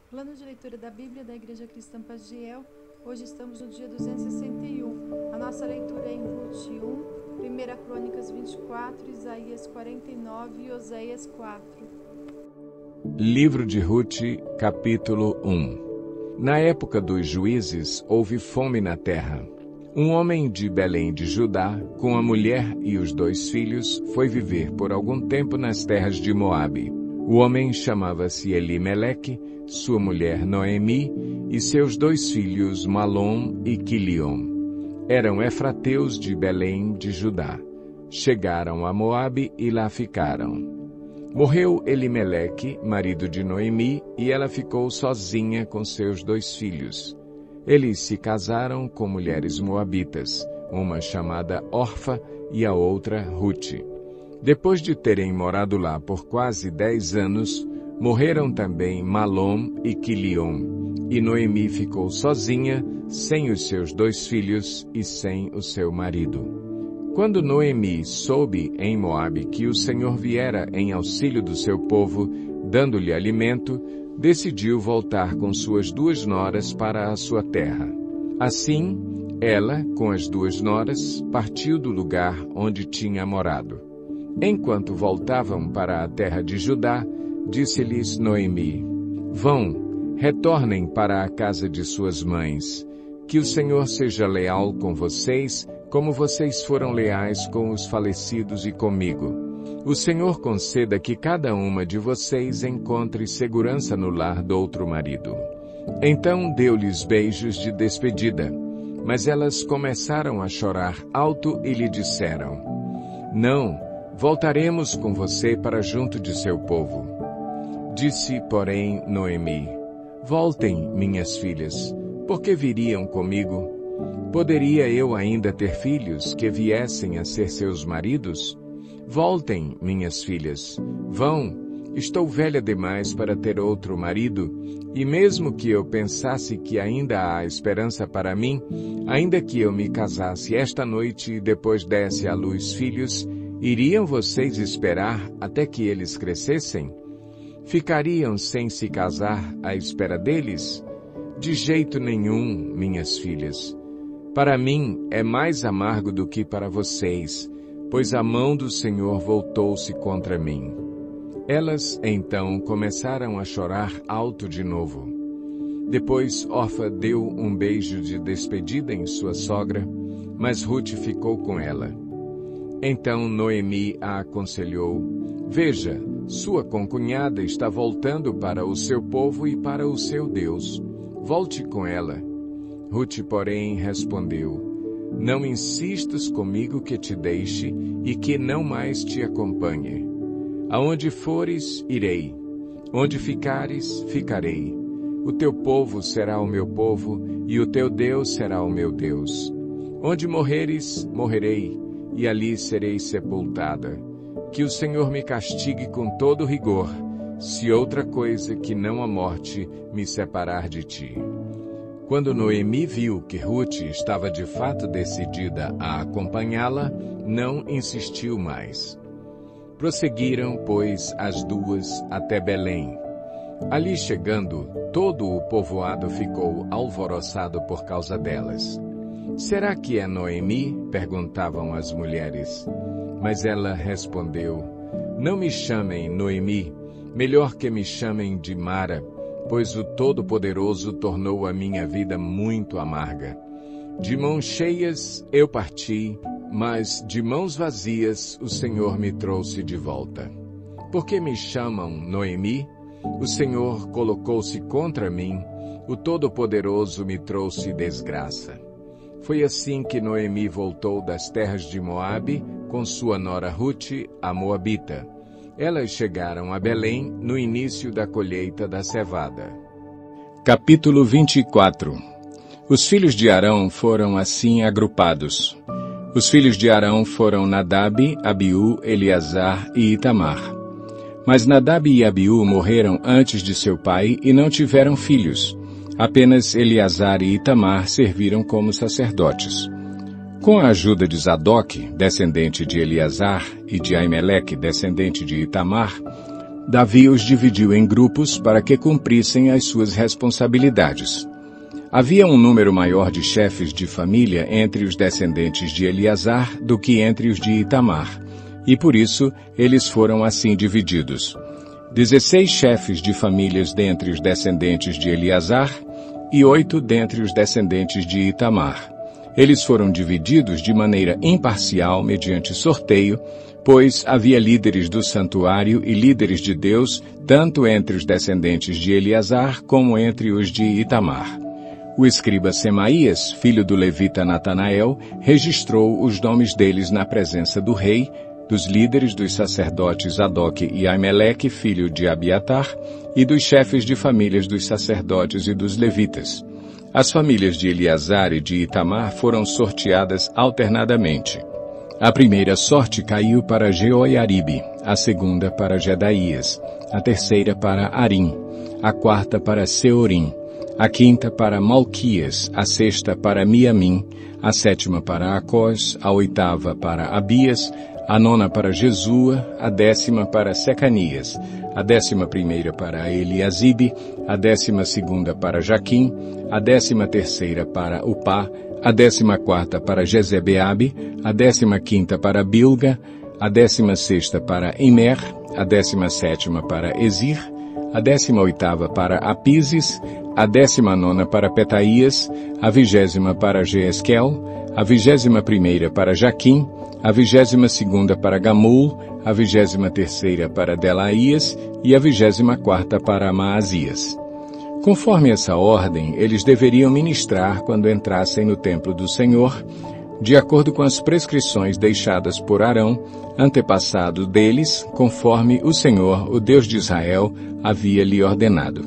Plano de leitura da Bíblia da Igreja Cristã Pagiel. Hoje estamos no dia 261. A nossa leitura é em Ruth 1, 1 Crônicas 24, Isaías 49 e Oséias 4. Livro de Ruth, capítulo 1. Na época dos juízes, houve fome na terra. Um homem de Belém de Judá, com a mulher e os 2 filhos, foi viver por algum tempo nas terras de Moabe. O homem chamava-se Elimeleque, sua mulher Noemi e seus 2 filhos Malom e Quilion. Eram efrateus de Belém de Judá. Chegaram a Moabe e lá ficaram. Morreu Elimeleque, marido de Noemi, e ela ficou sozinha com seus 2 filhos. Eles se casaram com mulheres moabitas, uma chamada Orfa e a outra Ruth. Depois de terem morado lá por quase 10 anos, morreram também Malom e Quilion, e Noemi ficou sozinha, sem os seus 2 filhos e sem o seu marido. Quando Noemi soube em Moabe que o Senhor viera em auxílio do seu povo, dando-lhe alimento, decidiu voltar com suas 2 noras para a sua terra. Assim, ela, com as 2 noras, partiu do lugar onde tinha morado. Enquanto voltavam para a terra de Judá, disse-lhes Noemi: Vão, retornem para a casa de suas mães. Que o Senhor seja leal com vocês, como vocês foram leais com os falecidos e comigo. O Senhor conceda que cada uma de vocês encontre segurança no lar do outro marido. Então deu-lhes beijos de despedida, mas elas começaram a chorar alto e lhe disseram: Não, voltaremos com você para junto de seu povo. Disse, porém, Noemi: Voltem, minhas filhas, porque viriam comigo? Poderia eu ainda ter filhos que viessem a ser seus maridos? Voltem, minhas filhas, vão, estou velha demais para ter outro marido, e mesmo que eu pensasse que ainda há esperança para mim, ainda que eu me casasse esta noite e depois desse à luz filhos, iriam vocês esperar até que eles crescessem? Ficariam sem se casar à espera deles? De jeito nenhum, minhas filhas. Para mim é mais amargo do que para vocês, pois a mão do Senhor voltou-se contra mim. Elas, então, começaram a chorar alto de novo. Depois Orfa deu um beijo de despedida em sua sogra, mas Ruth ficou com ela. Então Noemi a aconselhou: Veja, sua concunhada está voltando para o seu povo e para o seu Deus. Volte com ela. Ruth, porém, respondeu: Não insistas comigo que te deixe e que não mais te acompanhe. Aonde fores, irei. Onde ficares, ficarei. O teu povo será o meu povo e o teu Deus será o meu Deus. Onde morreres, morrerei, e ali serei sepultada. Que o Senhor me castigue com todo rigor, se outra coisa que não a morte me separar de ti. Quando Noemi viu que Ruth estava de fato decidida a acompanhá-la, não insistiu mais. Prosseguiram, pois, as 2 até Belém. Ali chegando, todo o povoado ficou alvoroçado por causa delas. Será que é Noemi? Perguntavam as mulheres. Mas ela respondeu: Não me chamem Noemi, melhor que me chamem de Mara, pois o Todo-Poderoso tornou a minha vida muito amarga. De mãos cheias eu parti, mas de mãos vazias o Senhor me trouxe de volta. Por que me chamam Noemi? O Senhor colocou-se contra mim, o Todo-Poderoso me trouxe desgraça. Foi assim que Noemi voltou das terras de Moabe com sua nora Ruth, a Moabita. Elas chegaram a Belém no início da colheita da cevada. Capítulo 24. Os filhos de Arão foram assim agrupados. Os filhos de Arão foram Nadab, Abiú, Eleazar e Itamar. Mas Nadab e Abiú morreram antes de seu pai e não tiveram filhos. Apenas Eleazar e Itamar serviram como sacerdotes. Com a ajuda de Zadok, descendente de Eleazar, e de Aimeleque, descendente de Itamar, Davi os dividiu em grupos para que cumprissem as suas responsabilidades. Havia um número maior de chefes de família entre os descendentes de Eleazar do que entre os de Itamar, e por isso eles foram assim divididos. 16 chefes de famílias dentre os descendentes de Eleazar e 8 dentre os descendentes de Itamar. Eles foram divididos de maneira imparcial mediante sorteio, pois havia líderes do santuário e líderes de Deus, tanto entre os descendentes de Eleazar como entre os de Itamar. O escriba Semaías, filho do levita Natanael, registrou os nomes deles na presença do rei, dos líderes dos sacerdotes Adoque e Aimeleque, filho de Abiatar, e dos chefes de famílias dos sacerdotes e dos levitas. As famílias de Eleazar e de Itamar foram sorteadas alternadamente. A primeira sorte caiu para Jeoiaribe, a segunda para Jedaías, a terceira para Arim, a quarta para Seorim, a quinta para Malquias, a sexta para Miamim, a sétima para Acós, a oitava para Abias, a nona para Jesua, a 10ª para Secanias, a 11ª para Eliasibe, a 12ª para Jaquim, a 13ª para Upá, a 14ª para Jezebeabe, a 15ª para Bilga, a 16ª para Imer, a 17ª para Ezir, a 18ª para Apises, a 19ª para Petaías, a 20ª para Jeesquel, a 21ª para Jaquim, a 22ª para Gamul, a 23ª para Delaías e a 24ª para Maazias. Conforme essa ordem, eles deveriam ministrar quando entrassem no templo do Senhor, de acordo com as prescrições deixadas por Arão, antepassado deles, conforme o Senhor, o Deus de Israel, havia lhe ordenado.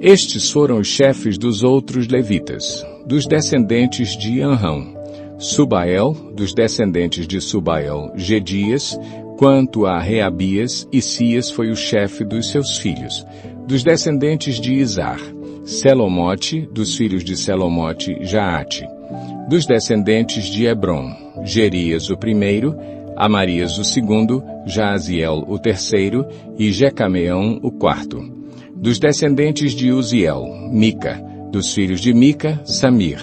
Estes foram os chefes dos outros levitas, dos descendentes de Anrão: Subael, dos descendentes de Subael, Gedias, quanto a Reabias, Isias foi o chefe dos seus filhos. Dos descendentes de Izar, Selomote, dos filhos de Selomote, Jaate. Dos descendentes de Hebron, Gerias o primeiro, Amarias o segundo, Jaaziel o terceiro e Jecameão o quarto. Dos descendentes de Uziel, Mica. Dos filhos de Mica, Samir.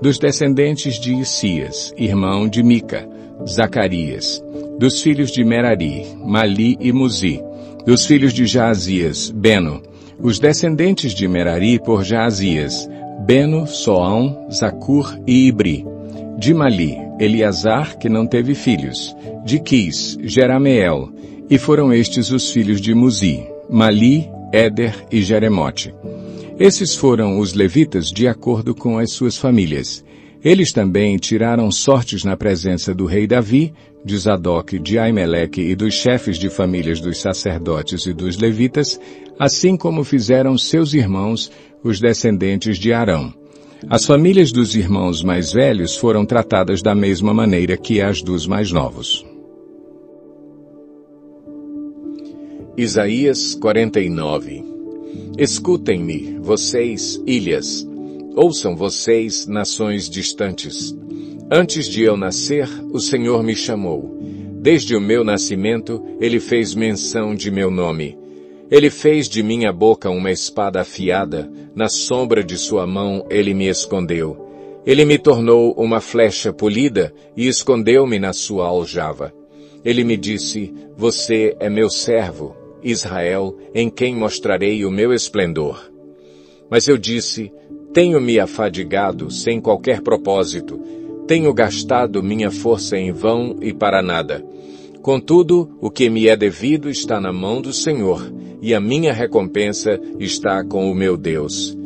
Dos descendentes de Isias, irmão de Mica, Zacarias. Dos filhos de Merari, Mali e Muzi. Dos filhos de Jaazias, Beno. Os descendentes de Merari por Jaazias, Beno, Soão, Zacur e Ibri. De Mali, Eleazar, que não teve filhos. De Quis, Jerameel. E foram estes os filhos de Muzi, Mali, Éder e Jeremote. Esses foram os levitas de acordo com as suas famílias. Eles também tiraram sortes na presença do rei Davi, de Zadok, de Aimeleque e dos chefes de famílias dos sacerdotes e dos levitas, assim como fizeram seus irmãos, os descendentes de Arão. As famílias dos irmãos mais velhos foram tratadas da mesma maneira que as dos mais novos. Isaías 49. Escutem-me, vocês, ilhas. Ouçam vocês, nações distantes. Antes de eu nascer, o Senhor me chamou. Desde o meu nascimento, Ele fez menção de meu nome. Ele fez de minha boca uma espada afiada, na sombra de sua mão Ele me escondeu. Ele me tornou uma flecha polida e escondeu-me na sua aljava. Ele me disse, você é meu servo, Israel, em quem mostrarei o meu esplendor. Mas eu disse, tenho me afadigado sem qualquer propósito, tenho gastado minha força em vão e para nada. Contudo, o que me é devido está na mão do Senhor, e a minha recompensa está com o meu Deus.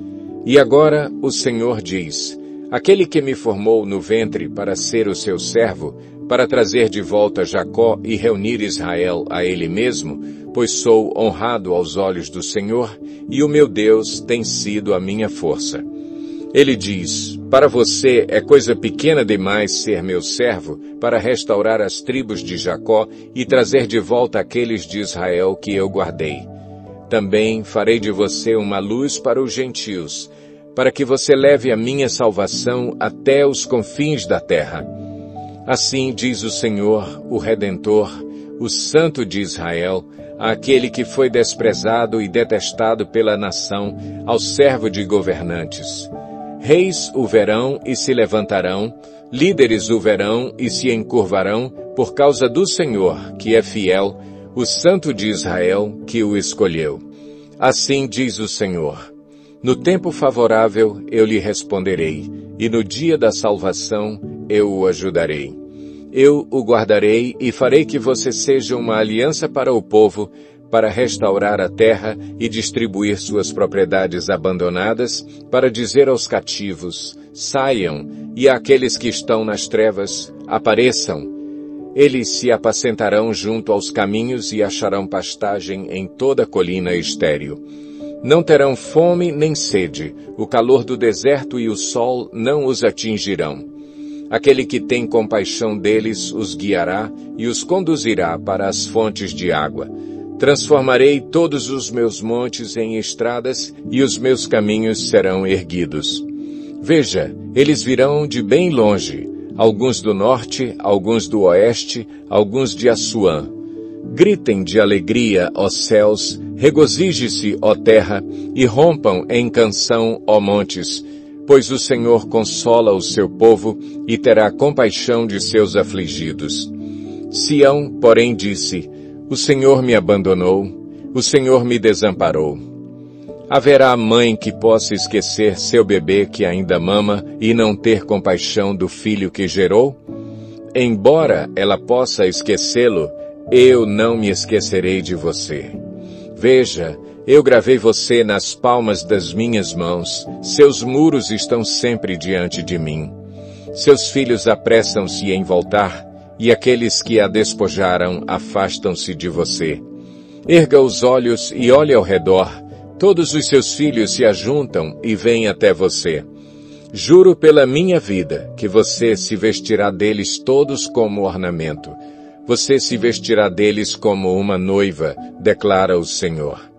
E agora o Senhor diz, aquele que me formou no ventre para ser o seu servo, para trazer de volta Jacó e reunir Israel a ele mesmo, pois sou honrado aos olhos do Senhor, e o meu Deus tem sido a minha força. Ele diz, para você é coisa pequena demais ser meu servo, para restaurar as tribos de Jacó e trazer de volta aqueles de Israel que eu guardei. Também farei de você uma luz para os gentios, para que você leve a minha salvação até os confins da terra. Assim diz o Senhor, o Redentor, o Santo de Israel, àquele que foi desprezado e detestado pela nação, ao servo de governantes. Reis o verão e se levantarão, líderes o verão e se encurvarão, por causa do Senhor, que é fiel, o Santo de Israel, que o escolheu. Assim diz o Senhor: no tempo favorável eu lhe responderei, e no dia da salvação eu o ajudarei. Eu o guardarei e farei que você seja uma aliança para o povo, para restaurar a terra e distribuir suas propriedades abandonadas, para dizer aos cativos: saiam, e àqueles que estão nas trevas: apareçam. Eles se apacentarão junto aos caminhos e acharão pastagem em toda a colina estéril. Não terão fome nem sede, o calor do deserto e o sol não os atingirão. Aquele que tem compaixão deles os guiará e os conduzirá para as fontes de água. Transformarei todos os meus montes em estradas e os meus caminhos serão erguidos. Veja, eles virão de bem longe, alguns do norte, alguns do oeste, alguns de Assuã. Gritem de alegria, ó céus, regozije-se, ó terra, e rompam em canção, ó montes, pois o Senhor consola o seu povo e terá compaixão de seus afligidos. Sião, porém, disse: o Senhor me abandonou, o Senhor me desamparou. Haverá mãe que possa esquecer seu bebê que ainda mama e não ter compaixão do filho que gerou? Embora ela possa esquecê-lo, eu não me esquecerei de você. Veja, eu gravei você nas palmas das minhas mãos, seus muros estão sempre diante de mim. Seus filhos apressam-se em voltar, e aqueles que a despojaram afastam-se de você. Erga os olhos e olhe ao redor, todos os seus filhos se ajuntam e vêm até você. Juro pela minha vida que você se vestirá deles todos como ornamento. Você se vestirá deles como uma noiva, declara o Senhor.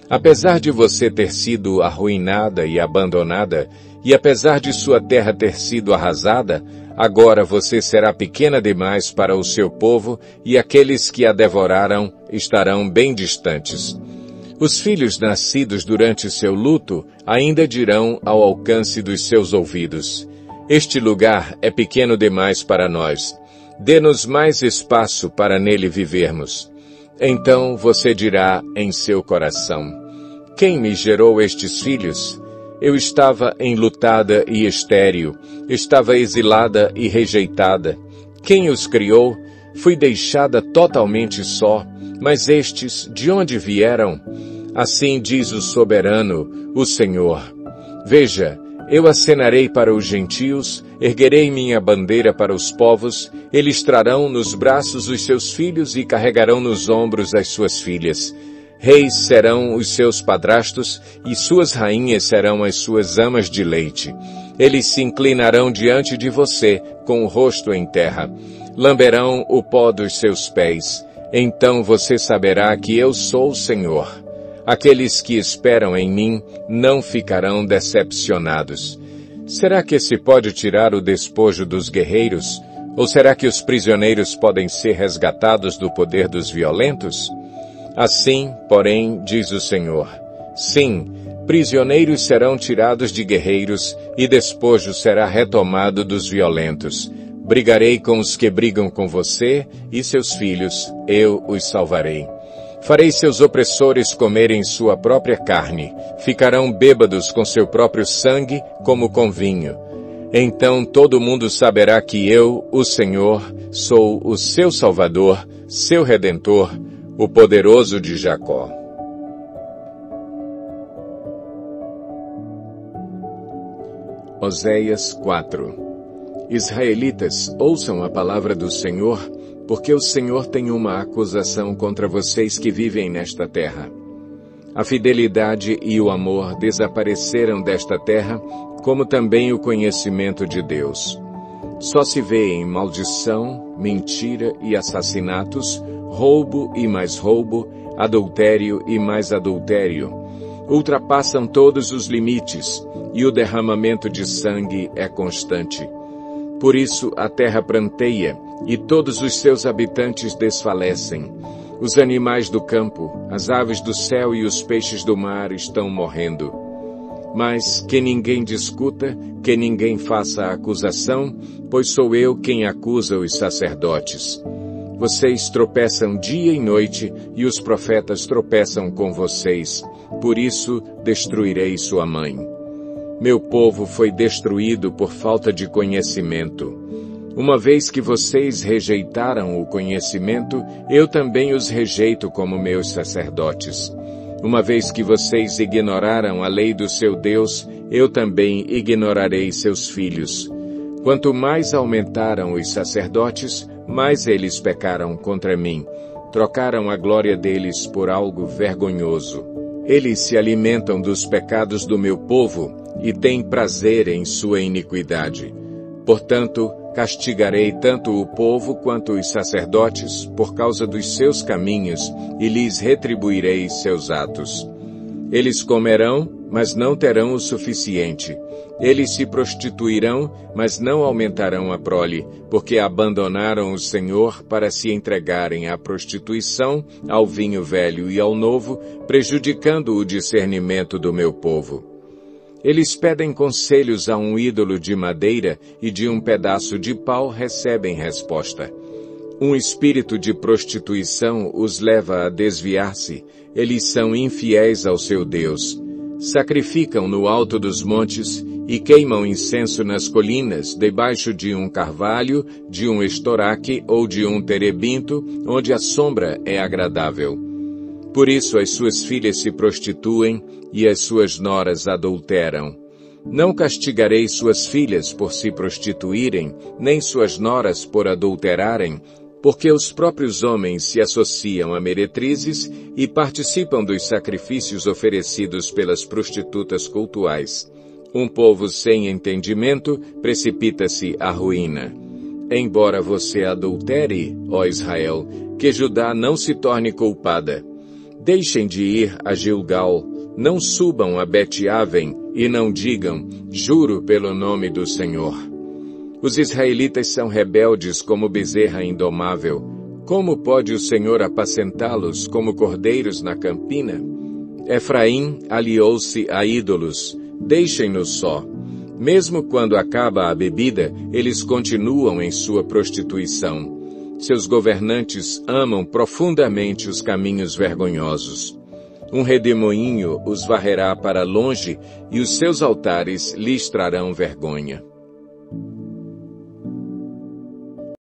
Apesar de você ter sido arruinada e abandonada, e apesar de sua terra ter sido arrasada, agora você será pequena demais para o seu povo, e aqueles que a devoraram estarão bem distantes. Os filhos nascidos durante seu luto ainda dirão ao alcance dos seus ouvidos: este lugar é pequeno demais para nós. Dê-nos mais espaço para nele vivermos. Então você dirá em seu coração: quem me gerou estes filhos? Eu estava enlutada e estéril, estava exilada e rejeitada. Quem os criou? Fui deixada totalmente só, mas estes de onde vieram? Assim diz o soberano, o Senhor. Veja, eu acenarei para os gentios, erguerei minha bandeira para os povos, eles trarão nos braços os seus filhos e carregarão nos ombros as suas filhas. Reis serão os seus padrastos, e suas rainhas serão as suas amas de leite. Eles se inclinarão diante de você, com o rosto em terra. Lamberão o pó dos seus pés. Então você saberá que eu sou o Senhor. Aqueles que esperam em mim não ficarão decepcionados. Será que se pode tirar o despojo dos guerreiros? Ou será que os prisioneiros podem ser resgatados do poder dos violentos? Assim, porém, diz o Senhor: sim, prisioneiros serão tirados de guerreiros e despojo será retomado dos violentos. Brigarei com os que brigam com você e seus filhos, eu os salvarei. Farei seus opressores comerem sua própria carne, ficarão bêbados com seu próprio sangue como com vinho. Então todo mundo saberá que eu, o Senhor, sou o seu Salvador, seu Redentor, o poderoso de Jacó. Oséias 4. Israelitas, ouçam a palavra do Senhor, porque o Senhor tem uma acusação contra vocês que vivem nesta terra. A fidelidade e o amor desapareceram desta terra, como também o conhecimento de Deus. Só se vê em maldição, mentira e assassinatos, roubo e mais roubo, adultério e mais adultério. Ultrapassam todos os limites, e o derramamento de sangue é constante. Por isso a terra pranteia, e todos os seus habitantes desfalecem. Os animais do campo, as aves do céu e os peixes do mar estão morrendo. Mas que ninguém discuta, que ninguém faça acusação, pois sou eu quem acusa os sacerdotes. Vocês tropeçam dia e noite, e os profetas tropeçam com vocês. Por isso destruirei sua mãe. Meu povo foi destruído por falta de conhecimento. Uma vez que vocês rejeitaram o conhecimento, eu também os rejeito como meus sacerdotes. Uma vez que vocês ignoraram a lei do seu Deus, eu também ignorarei seus filhos. Quanto mais aumentaram os sacerdotes, mais eles pecaram contra mim. Trocaram a glória deles por algo vergonhoso. Eles se alimentam dos pecados do meu povo e têm prazer em sua iniquidade. Portanto, castigarei tanto o povo quanto os sacerdotes por causa dos seus caminhos e lhes retribuirei seus atos. Eles comerão, mas não terão o suficiente. Eles se prostituirão, mas não aumentarão a prole, porque abandonaram o Senhor para se entregarem à prostituição, ao vinho velho e ao novo, prejudicando o discernimento do meu povo. Eles pedem conselhos a um ídolo de madeira e de um pedaço de pau recebem resposta. Um espírito de prostituição os leva a desviar-se. Eles são infiéis ao seu Deus. Sacrificam no alto dos montes e queimam incenso nas colinas, debaixo de um carvalho, de um estoraque ou de um terebinto, onde a sombra é agradável. Por isso as suas filhas se prostituem e as suas noras adulteram. Não castigarei suas filhas por se prostituírem, nem suas noras por adulterarem, porque os próprios homens se associam a meretrizes e participam dos sacrifícios oferecidos pelas prostitutas cultuais. Um povo sem entendimento precipita-se à ruína. Embora você adultere, ó Israel, que Judá não se torne culpada. Deixem de ir a Gilgal, não subam a Bet-Aven e não digam, juro pelo nome do Senhor. Os israelitas são rebeldes como bezerra indomável. Como pode o Senhor apacentá-los como cordeiros na campina? Efraim aliou-se a ídolos. Deixem-nos só. Mesmo quando acaba a bebida, eles continuam em sua prostituição. Seus governantes amam profundamente os caminhos vergonhosos. Um redemoinho os varrerá para longe e os seus altares lhes trarão vergonha.